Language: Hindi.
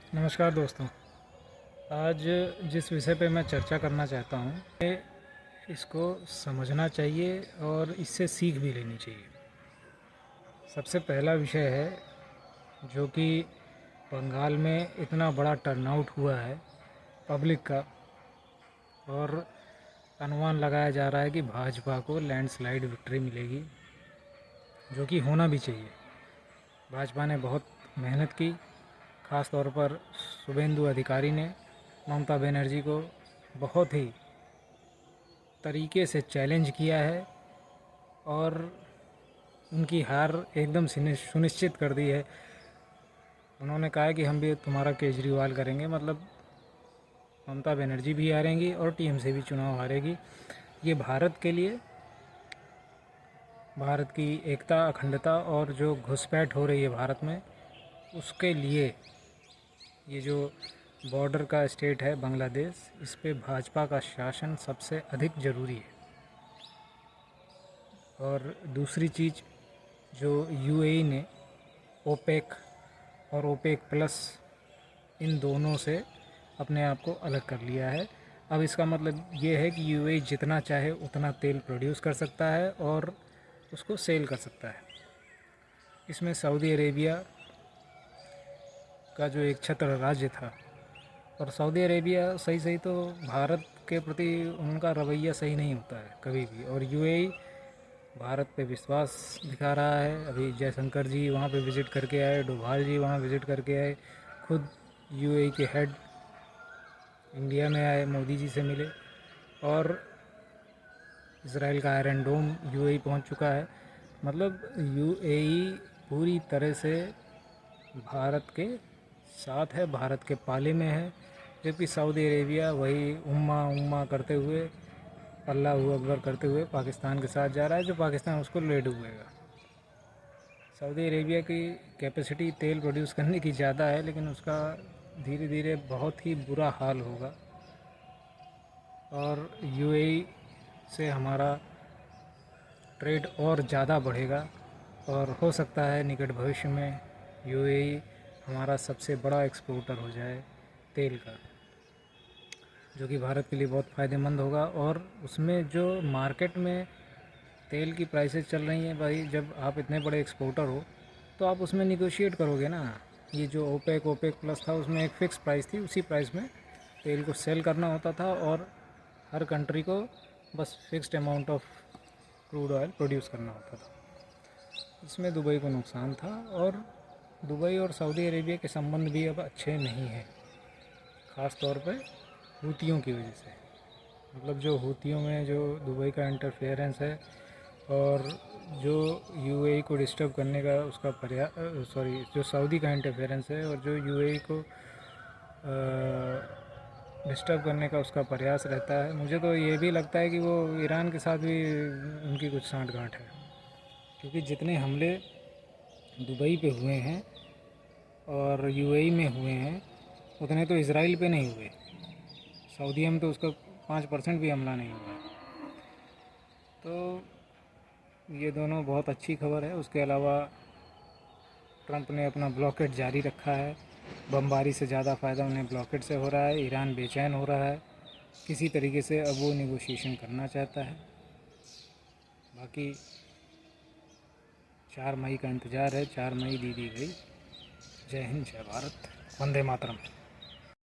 नमस्कार दोस्तों। आज जिस विषय पे मैं चर्चा करना चाहता हूँ, इसको समझना चाहिए और इससे सीख भी लेनी चाहिए। सबसे पहला विषय है जो कि बंगाल में इतना बड़ा टर्नआउट हुआ है पब्लिक का, और अनुमान लगाया जा रहा है कि भाजपा को लैंडस्लाइड विक्ट्री मिलेगी, जो कि होना भी चाहिए। भाजपा ने बहुत मेहनत की, ख़ास तौर पर शुभेंदु अधिकारी ने ममता बनर्जी को बहुत ही तरीके से चैलेंज किया है और उनकी हार एकदम सुनिश्चित कर दी है। उन्होंने कहा है कि हम भी तुम्हारा केजरीवाल करेंगे, मतलब ममता बनर्जी भी हारेंगी और टीएमसी भी चुनाव हारेगी। ये भारत के लिए, भारत की एकता, अखंडता और जो घुसपैठ हो रही है भारत में, उसके लिए ये जो बॉर्डर का स्टेट है बांग्लादेश, इस पे भाजपा का शासन सबसे अधिक ज़रूरी है। और दूसरी चीज़, जो यूएई ने ओपेक और ओपेक प्लस, इन दोनों से अपने आप को अलग कर लिया है। अब इसका मतलब ये है कि यूएई जितना चाहे उतना तेल प्रोड्यूस कर सकता है और उसको सेल कर सकता है। इसमें सऊदी अरेबिया का जो एक छत्र राज्य था, और सऊदी अरेबिया सही सही तो भारत के प्रति उनका रवैया सही नहीं होता है कभी भी, और यूएई भारत पे विश्वास दिखा रहा है। अभी जयशंकर जी वहाँ पे विज़िट करके आए, डोभाल जी वहाँ विज़िट करके आए, खुद यूएई के हेड इंडिया में आए, मोदी जी से मिले, और इसराइल का आयरन डोम यूएई पहुँच चुका है। मतलब यूएई पूरी तरह से भारत के साथ है, भारत के पाले में है, जबकि सऊदी अरेबिया वही उम्मा उम्मा करते हुए, अल्लाह अकबर करते हुए पाकिस्तान के साथ जा रहा है, जो पाकिस्तान उसको ले डूबेगा। सऊदी अरेबिया की कैपेसिटी तेल प्रोड्यूस करने की ज़्यादा है, लेकिन उसका धीरे धीरे बहुत ही बुरा हाल होगा, और यूएई से हमारा ट्रेड और ज़्यादा बढ़ेगा, और हो सकता है निकट भविष्य में यूएई हमारा सबसे बड़ा एक्सपोर्टर हो जाए तेल का, जो कि भारत के लिए बहुत फ़ायदेमंद होगा। और उसमें जो मार्केट में तेल की प्राइसेस चल रही हैं भाई, जब आप इतने बड़े एक्सपोर्टर हो तो आप उसमें निगोशिएट करोगे ना। ये जो ओपेक प्लस था, उसमें एक फ़िक्स प्राइस थी, उसी प्राइस में तेल को सेल करना होता था, और हर कंट्री को बस fixed amount of crude oil produce करना होता था। इसमें दुबई को नुकसान था, और दुबई और सऊदी अरेबिया के संबंध भी अब अच्छे नहीं हैं, ख़ास तौर पे हूतियों की वजह से। मतलब जो हूतियों में जो दुबई का इंटरफेरेंस है, और जो यूएई को डिस्टर्ब करने का उसका जो सऊदी का इंटरफेरेंस है, और जो यूएई को डिस्टर्ब करने का उसका प्रयास रहता है। मुझे तो ये भी लगता है कि वो ईरान के साथ भी उनकी कुछ साँठ-गाँठ है, क्योंकि जितने हमले दुबई पे हुए हैं और यूएई में हुए हैं, उतने तो इसराइल पे नहीं हुए। सऊदीया में तो उसका 5% भी हमला नहीं हुआ। तो ये दोनों बहुत अच्छी खबर है। उसके अलावा ट्रंप ने अपना ब्लॉकेट जारी रखा है। बमबारी से ज़्यादा फ़ायदा उन्हें ब्लॉकेट से हो रहा है। ईरान बेचैन हो रहा है, किसी तरीके से अब वो नेगोशिएशन करना चाहता है। बाकी 4 मई का इंतज़ार है, 4 मई दी गई। जय हिंद, जय भारत, वंदे मातरम।